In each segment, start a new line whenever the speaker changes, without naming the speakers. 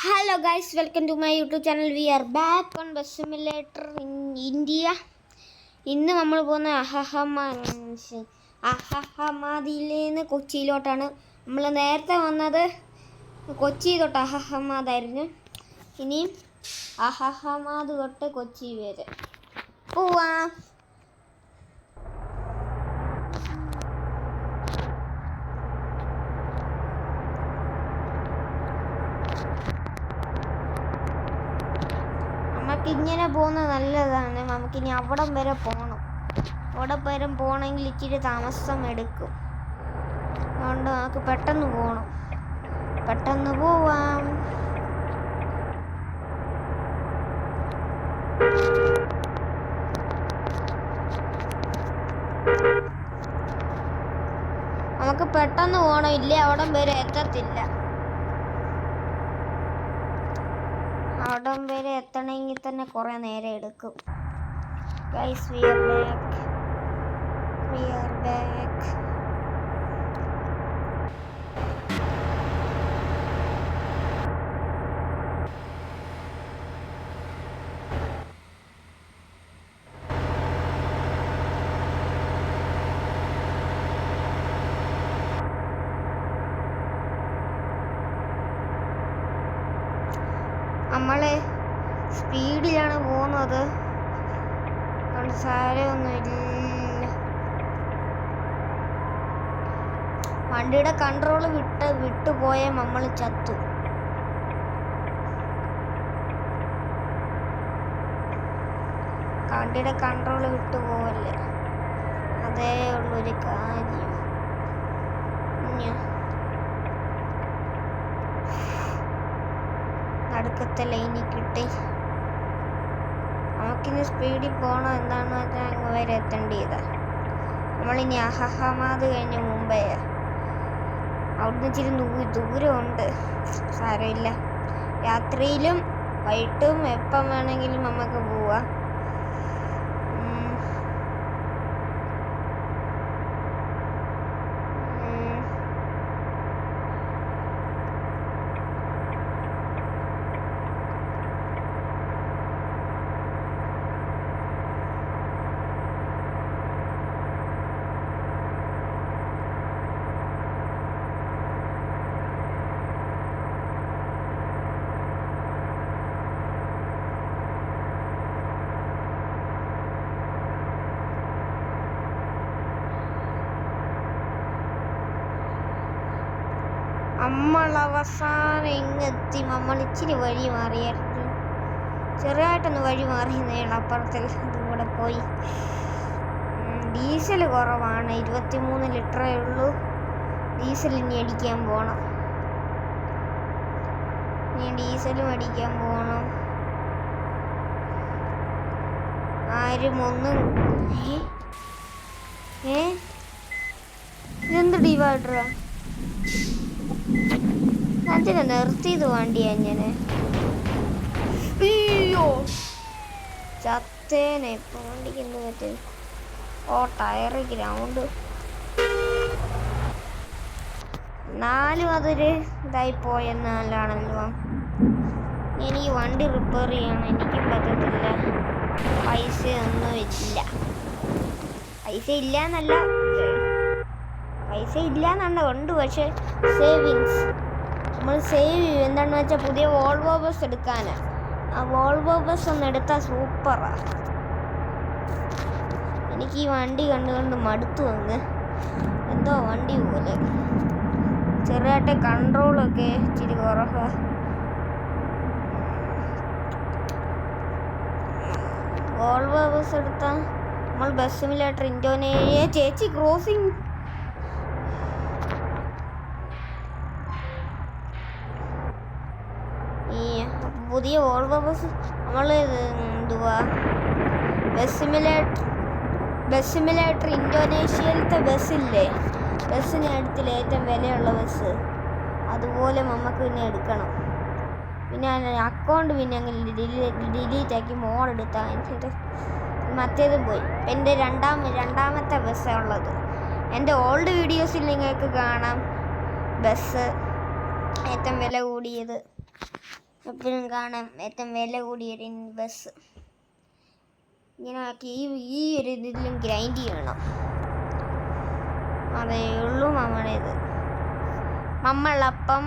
Hello guys, welcome to my YouTube channel. We are back on Bus Simulator in India. ഇന്ന് നമ്മൾ പോകുന്ന അഹമ്മദിലേന്ന് കൊച്ചിയിലോട്ടാണ്. നമ്മൾ നേരത്തെ വന്നത് കൊച്ചി തൊട്ട് അഹമ്മദായിരുന്നു. ഇനിയും അഹമ്മദ് തൊട്ട് കൊച്ചി വരെ പോവാം. നമുക്കിങ്ങനെ പോകുന്നത് നല്ലതാണ്. നമുക്കിനി അവിടം വരെ പോകണം. അവിടെ വരെ പോകണമെങ്കിൽ ഇച്ചിരി താമസം എടുക്കും. അതുകൊണ്ട് നമുക്ക് പെട്ടെന്ന് പോകണം. പെട്ടെന്ന് പോവാം. നമുക്ക് പെട്ടെന്ന് പോകണം, ഇല്ലേ അവിടം വരെ എത്തത്തില്ല. അവിടം വരെ എത്തണമെങ്കിൽ തന്നെ കുറേ നേരം എടുക്കും. Guys, we are back. നമ്മള് സ്പീഡിലാണ് പോകുന്നത്, അതുകൊണ്ട് സാരമൊന്നുമില്ല. വണ്ടിയുടെ കൺട്രോള് വിട്ടുപോയ നമ്മൾ ചത്തു. വണ്ടിയുടെ കൺട്രോള് വിട്ടുപോവല്ലേ, അതേ ഉള്ളൊരു കാര്യം. അടുക്കത്തെ ലൈനിൽ കിട്ടി. നമുക്കിനി സ്പീഡിൽ പോകണം. എന്താണെന്ന് വെച്ചാൽ അങ്ങ് വരെ എത്തേണ്ടതാ. നമ്മളിനി അഹമ്മദ് കഴിഞ്ഞ മുമ്പേ അവിടുന്ന് ഇച്ചിരി ദൂരമുണ്ട്. സാരമില്ല, രാത്രിയിലും വൈകിട്ടും എപ്പം വേണമെങ്കിലും നമുക്ക് പോവാം. നമ്മൾ അവസാനം ഇങ്ങെത്തി. നമ്മൾ ഇച്ചിരി വഴി മാറിയായിരുന്നു, ചെറുതായിട്ടൊന്ന് വഴി മാറിയെന്നേയുള്ളൂ. അപ്പുറത്തിൽ ഇതും കൂടെ പോയി. ഡീസൽ കുറവാണ്, 23 ലിറ്ററേ ഉള്ളൂ. ഡീസൽ ഇനി അടിക്കാൻ പോകണം. ഇനി ഡീസലും അടിക്കാൻ പോകണം. ആരും ഒന്നും ഇതെന്ത് ഡിവൈഡറാ? അതിനെ നിർത്തിയത് വണ്ടിയാ ഇങ്ങനെ. അയ്യോ ചത്തേനെ. ഇപ്പൊ വണ്ടിക്ക് എന്ത് പറ്റും? ടയറ് ഗ്രൗണ്ട് എന്നാലും അതൊരു ഇതായി പോയെന്നാലാണല്ലോ. എനിക്ക് വണ്ടി റിപ്പയർ ചെയ്യണം, എനിക്ക് പറ്റത്തില്ല. പൈസ ഒന്നും ഇല്ല. പൈസ ഇല്ലാന്നല്ല ഉണ്ട്, പക്ഷെ സേവിങ്സ് നമ്മൾ സേവ് ചെയ്യും. എന്താണെന്ന് വെച്ചാൽ പുതിയ വോൾവോ ബസ് എടുക്കാനാണ്. ആ വോൾവോ ബസ് ഒന്ന് എടുത്താൽ സൂപ്പറാണ്. എനിക്ക് ഈ വണ്ടി കണ്ടുകൊണ്ട് മടുത്തു വന്ന്. എന്തോ വണ്ടി പോലെ ചെറുതായിട്ട് കൺട്രോളൊക്കെ ഇച്ചിരി കുറവാ. വോൾവോ ബസ് എടുത്താൽ നമ്മൾ ബസ് സിമുലേറ്റർ ഇൻഡോനേഷ്യ. ചേച്ചി ക്രോസിങ്. പുതിയ വോൾവോ ബസ് നമ്മൾ എന്തുവാ ബസ് സിമുലേറ്റർ ഇൻഡോനേഷ്യയിലത്തെ ബസ്സില്ലേ, ബസ്സിന് അടുത്തില്ല ഏറ്റവും വിലയുള്ള ബസ്. അതുപോലെ നമുക്ക് പിന്നെ എടുക്കണം. പിന്നെ അക്കൗണ്ട് പിന്നെ അങ്ങനെ ഡിലീറ്റ് ആക്കി മോഡെടുത്താൽ എന്നിട്ട് മറ്റേതും പോയി. എൻ്റെ രണ്ടാമത്തെ ബസ്സാണ് ഉള്ളത്. എൻ്റെ ഓൾഡ് വീഡിയോസിൽ നിങ്ങൾക്ക് കാണാം ബസ് ഏറ്റവും വില കൂടിയത്. എപ്പോഴും കാണാം ഏറ്റവും വില കൂടിയൊരു ബസ്. ഇങ്ങനെ ആക്കി ഈ ഒരു ഇതിലും ഗ്രൈൻഡ് ചെയ്യണം. അതേ ഉള്ളൂ നമ്മളിത്. നമ്മളപ്പം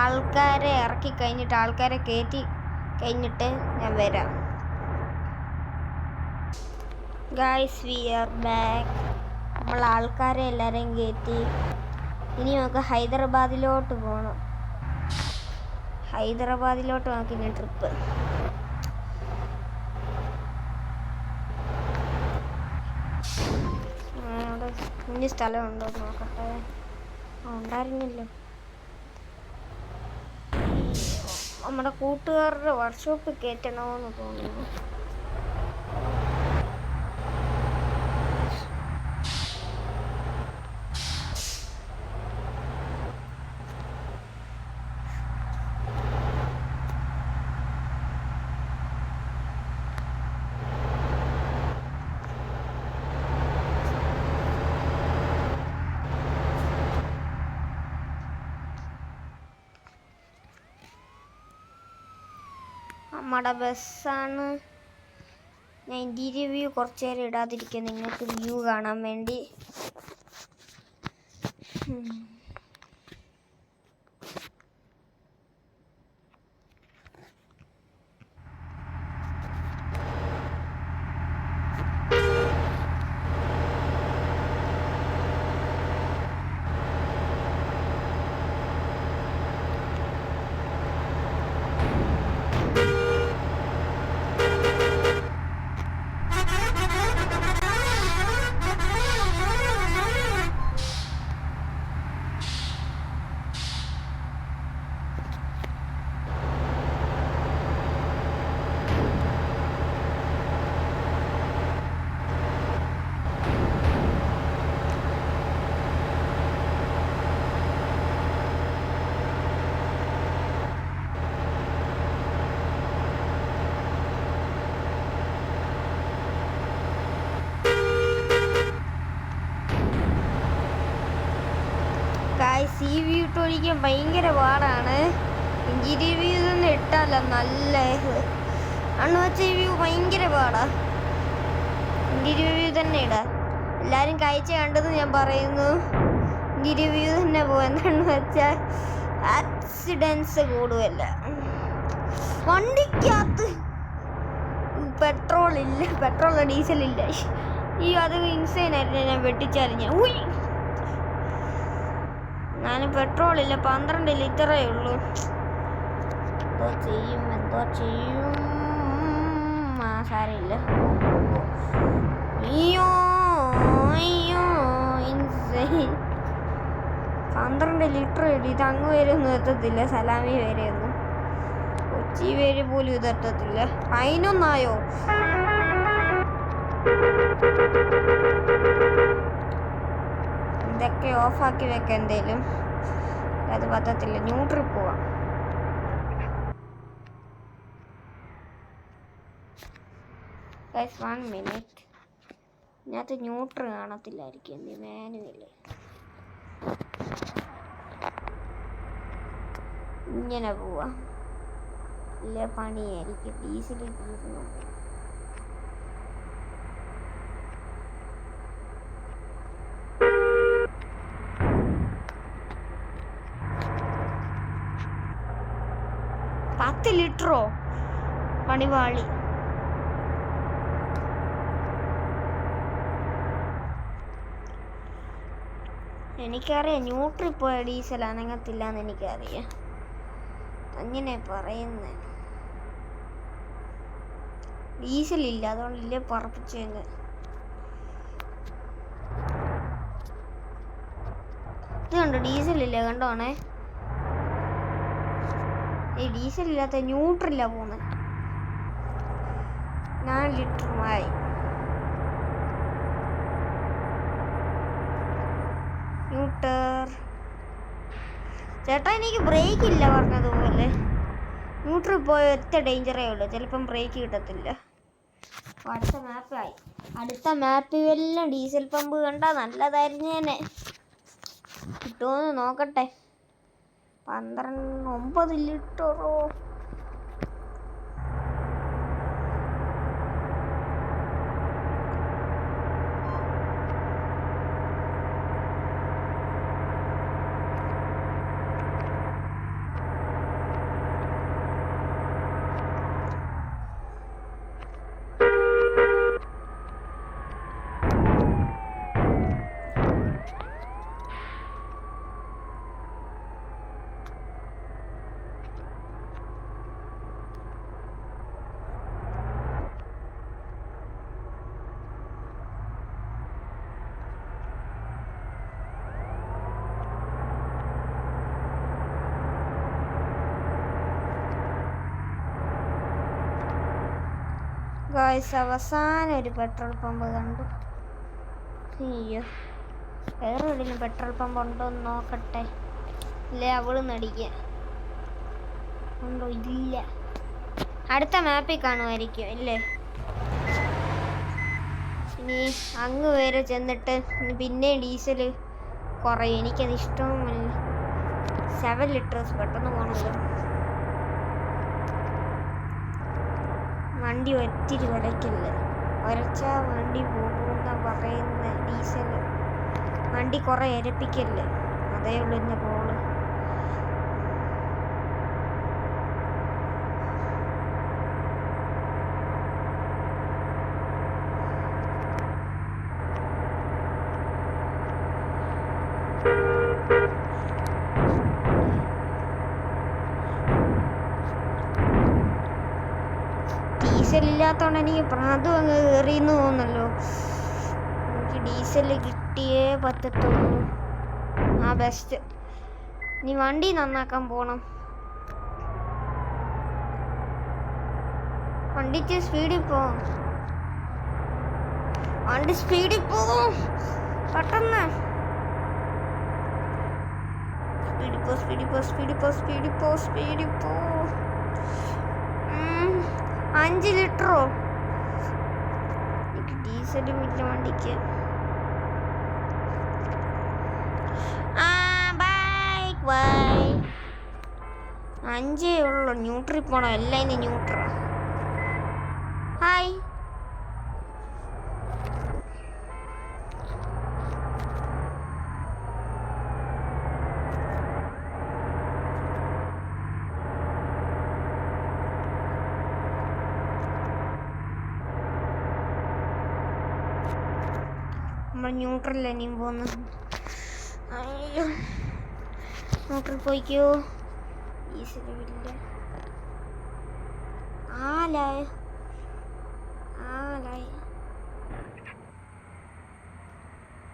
ആൾക്കാരെ ഇറക്കി കഴിഞ്ഞിട്ട് ആൾക്കാരെ കയറ്റി കഴിഞ്ഞിട്ട് ഞാൻ വരാം. Guys V are back. നമ്മൾ ആൾക്കാരെ എല്ലാവരെയും കയറ്റി ഇനി നമുക്ക് ഹൈദരാബാദിലോട്ട് പോകണം. ഹൈദരാബാദിലോട്ട് നമുക്ക് ഇനി ട്രിപ്പ്. അവിടെ കുഞ്ഞു സ്ഥലമുണ്ടോ നോക്കട്ടെ. ഉണ്ടായിരുന്നല്ലോ. നമ്മുടെ കൂട്ടുകാരുടെ വർക്ക്ഷോപ്പിൽ കയറ്റണമെന്ന് തോന്നുന്നു. നമ്മുടെ ബസ്സാണ്. ഞാൻ ഇൻറ്റീരിയർ വ്യൂ കുറച്ച് നേരം ഇടാതിരിക്കുക നിങ്ങൾക്ക് വ്യൂ കാണാൻ വേണ്ടി. ഈ വ്യൂ ഇട്ടൊഴിക്കാൻ ഭയങ്കര പാടാണ്. ഇൻറ്റീരിയർ വ്യൂ തന്നെ ഇട്ടാലോ നല്ല അന്ന് വെച്ച ഈ വ്യൂ ഭയങ്കര പാടാ. ഇൻറ്റീരിയർ വ്യൂ തന്നെ ഇടാം. എല്ലാവരും കാഴ്ച കണ്ടത് ഞാൻ പറയുന്നു. ഇൻറ്റീരിയർ വ്യൂ തന്നെ പോകും. എന്താണെന്ന് വെച്ചാൽ ആക്സിഡൻസ് കൂടുമല്ല. വണ്ടിക്കകത്ത് പെട്രോൾ ഇല്ല, പെട്രോൾ ഡീസൽ ഇല്ല. ഈ അത് ഇൻസൈനായിരുന്നു. ഞാൻ വെട്ടിച്ചാലും ഞാൻ പെട്രോളില്ല, 12 ലിറ്ററേ ഉള്ളൂ. എന്തോ ചെയ്യും. സാരമില്ല. അയ്യോ 12 ലിറ്റർ ഇടി. ഇത് അങ്ങ് വരെ ഒന്നും എത്തത്തില്ല. സലാമി വരെ ഒന്നും, കൊച്ചി വരെ പോലും ഇത് എത്തത്തില്ല. അതിനൊന്നായോ? ഇതൊക്കെ ഓഫാക്കി വെക്കാം എന്തേലും. അത് പറ്റത്തില്ല. ന്യൂട്രിൽ പോവാം. Guys 1 minute. ഇതിനകത്ത് ന്യൂട്രൽ കാണത്തില്ലായിരിക്കും. എന്ത് മാനുവല് ഇങ്ങനെ പോവാ. ഇല്ല പണിയായിരിക്കും. ഡീസൽ തീർന്നു. ലിറ്ററോ പണിവാളി. എനിക്കറിയാം ന്യൂട്രിൽ പോയ ഡീസൽ അനങ്ങത്തില്ലാന്ന് എനിക്കറിയാം. അങ്ങനെ പറയുന്നത്. ഡീസലില്ല, അതുകൊണ്ടില്ലേ പറപ്പിച്ചെന്ന്. ഇത് കണ്ടോ, ഡീസലില്ല. കണ്ടോണേ, ഈ ഡീസൽ ഇല്ലാത്ത ന്യൂട്രല്ല പോകുന്നത്. 4 ലിറ്ററുമായി. ന്യൂട്ടർ ചേട്ടാ, എനിക്ക് ബ്രേക്ക് ഇല്ല പറഞ്ഞതുപോലെ. ന്യൂട്രൽ പോയ ഒറ്റ ഡേഞ്ചറേ ഉള്ളൂ. ചിലപ്പം ബ്രേക്ക് കിട്ടത്തില്ല. അടുത്ത മാപ്പായി. അടുത്ത മാപ്പിൽ എല്ലാം ഡീസൽ പമ്പ് കണ്ടാൽ നല്ലതായിരുന്നു. തന്നെ കിട്ടുമോന്ന് നോക്കട്ടെ. 9 ലിറ്ററോ? ഗായ്സ്, അവസാനം ഒരു പെട്രോൾ പമ്പ് കണ്ടു. അയ്യോ, വേറെ എവിടെയെങ്കിലും പെട്രോൾ പമ്പ് ഉണ്ടോ എന്ന് നോക്കട്ടെ. ഇല്ലേ, അവള് നടിക്കാൻ ഉണ്ടോ? ഇല്ല. അടുത്ത മാപ്പിൽ കാണുമായിരിക്കും ഇല്ലേ? ഇനി അങ്ങ് വരെ ചെന്നിട്ട് പിന്നെ ഡീസൽ കുറയും. എനിക്കത് ഇഷ്ടവുമല്ല. 7 ലിറ്റേഴ്സ് പെട്ടെന്ന് പോകണല്ലോ. വണ്ടി ഒത്തിരി ഉരയ്ക്കില്ല. ഉരച്ചാൽ വണ്ടി പോകുന്ന പറയുന്ന ഡീസൽ വണ്ടി കുറേ ഇരപ്പിക്കല്ലേ. അതേ ഉള്ളൂ ഇന്ന് പോള്. ഡീസൽ ഇല്ലാത്തതുകൊണ്ട് എനിക്ക് പ്രാന്തം അങ്ങ് കയറിയെന്ന് തോന്നല്ലോ. എനിക്ക് ഡീസൽ കിട്ടിയേ പറ്റത്തുള്ളൂ. ബെസ്റ്റ്. നീ വണ്ടി നന്നാക്കാൻ പോണം. വണ്ടിക്ക് സ്പീഡിൽ പോവും. വണ്ടി സ്പീഡിൽ പോവും. പെട്ടെന്ന് സ്പീഡിൽ പോ. 5 ലിറ്ററോ? എനിക്ക് ഡീസലും ഇല്ല വണ്ടിക്ക്. ബൈ 5 ഉള്ളു. ന്യൂട്രി പോണോ? എല്ലാം ഇന്ന് ന്യൂട്ര. ഹായ്. നമ്മൾ ന്യൂട്രൽ ഇനിയും പോകുന്നു. അയ്യോ, ന്യൂട്രൽ പോയിക്കോ. ഈസിലില്ല. ആലായി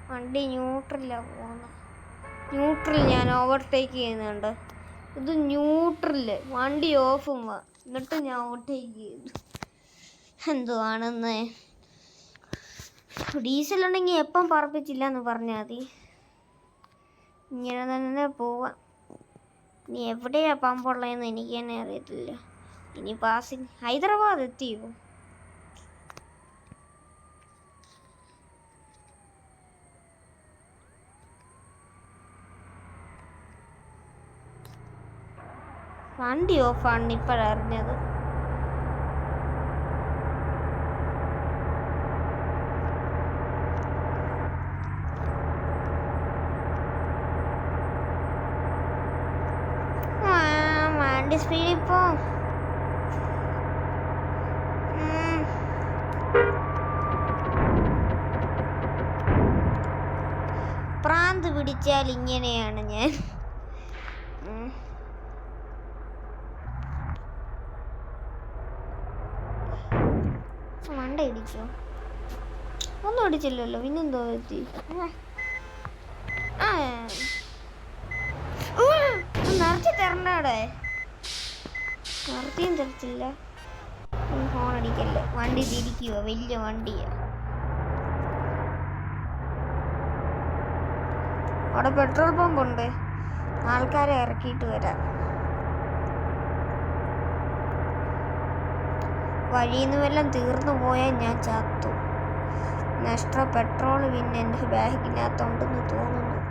വണ്ടി ന്യൂട്രലാണ് പോകുന്നത്. ന്യൂട്രൽ ഞാൻ ഓവർടേക്ക് ചെയ്യുന്നുണ്ട്. ഇത് ന്യൂട്രല് വണ്ടി ഓഫും എന്നിട്ട് ഞാൻ ഓവർടേക്ക് ചെയ്തു. എന്തുവാണെന്ന്. ഡീസൽ ഉണ്ടെങ്കിൽ എപ്പം പറപ്പിച്ചില്ല എന്ന് പറഞ്ഞാൽ മതി. ഇങ്ങനെ തന്നെ പോവാം. ഇനി എവിടെയാ പമ്പുള്ളതെന്ന് എനിക്ക് തന്നെ അറിയത്തില്ല. ഇനി പാസിങ് ഹൈദരാബാദ് എത്തിയോ? വണ്ടി ഓഫാണെന്ന് ഇപ്പോഴറിഞ്ഞത്. സ്പീഡിൽ പോ. പ്രാന്ത് പിടിച്ചാൽ ഇങ്ങനെയാണ് ഞാൻ. മണ്ട ഇടിച്ചോ? ഒന്നും അടിച്ചില്ലല്ലോ. പിന്നെന്തോ എത്തി. നിറച്ച് തരണ്ടവിടെ. നിർത്തിയും തരത്തില്ല. ഹോൺ അടിക്കല്ലേ. വണ്ടി തിരിക്കുക. വലിയ വണ്ടിയാ. അവിടെ പെട്രോൾ പമ്പ് ഉണ്ട്. ആൾക്കാരെ ഇറക്കിയിട്ട് വരാം. വഴിയിൽ നിന്ന് വല്ലതും തീർന്നു പോയാൽ ഞാൻ ചത്തു. എക്സ്ട്രാ പെട്രോൾ പിന്നെ എൻ്റെ ബാഗിനകത്തുണ്ടെന്ന് തോന്നുന്നു.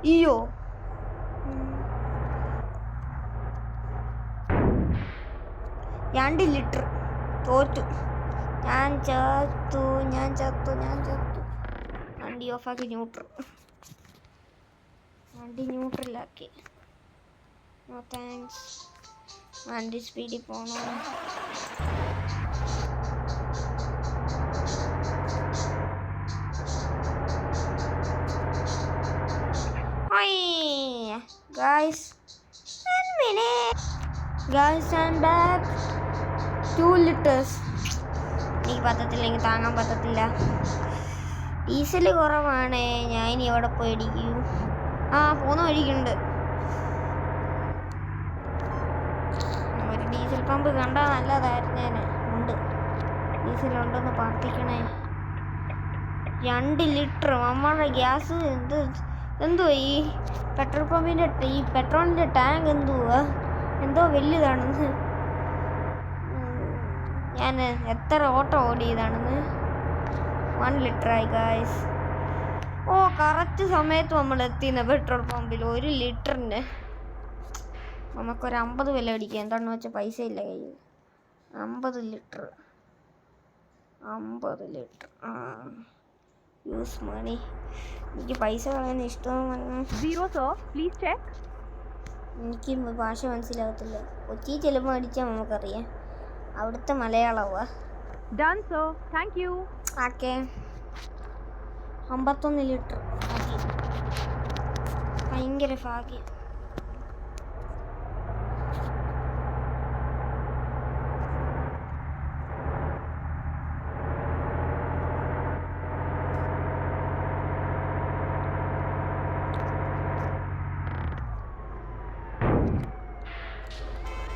അയ്യോ രണ്ട് ലിറ്റർ തോറ്റു. ഞാൻ ചത്തു. വണ്ടി ഓഫാക്കി വണ്ടി ന്യൂട്രലാക്കി. No thanks. വണ്ടി സ്പീഡിൽ പോകണം. Guys, 1 minute. Guys, I'm back. 2 liters. എനിക്ക് പറ്റത്തില്ല, എനിക്ക് താങ്ങാൻ പറ്റത്തില്ല. ഡീസൽ കുറവാണ്. ഞാൻ ഇനി എവിടെ പോയി അടിക്കൂ? പോന്ന വഴിക്കുണ്ട് ഒരു ഡീസൽ പമ്പ്. കണ്ടാൽ നല്ലതായിരുന്നു. ഉണ്ട്, ഡീസലുണ്ടെന്ന് പ്രാർത്ഥിക്കണേ. 2 ലിറ്റർ നമ്മളുടെ ഗ്യാസ്. എന്തോ ഈ പെട്രോൾ പമ്പിൻ്റെ ഈ പെട്രോളിൻ്റെ ടാങ്ക് എന്തോ വലുതാണെന്ന്. ഞാൻ എത്ര ഓട്ടോ ഓടിയതാണെന്ന്. 1 ലിറ്ററായി ഗായ്സ്. കറക്റ്റ് സമയത്ത് നമ്മൾ എത്തിയെന്ന് പെട്രോൾ പമ്പിൽ. 1 ലിറ്ററിന് നമുക്കൊരു 50 വില അടിക്കാം. എന്താണെന്ന് വെച്ചാൽ പൈസ ഇല്ല കയ്യിൽ. 50 ലിറ്റർ യൂസ് മണി. എനിക്ക് പൈസ കളയാൻ ഇഷ്ടമാണ്. എനിക്ക് ഭാഷ മനസ്സിലാകത്തില്ല. കൊച്ചി ചെല്ലുമ്പോൾ അടിച്ചാൽ നമുക്കറിയാം. അവിടുത്തെ മലയാളമാ. ഓക്കെ. 51 ലിറ്റർ. ഭയങ്കര ഭാഗ്യം.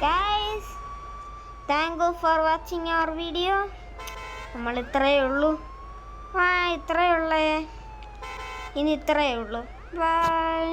Guys, thank you for watching our video. നമ്മൾ ഇത്രയേ ഉള്ളൂ. ഇത്രയേ ഉള്ളേ. ഇനി ഇത്രയേ ഉള്ളൂ. ബൈ.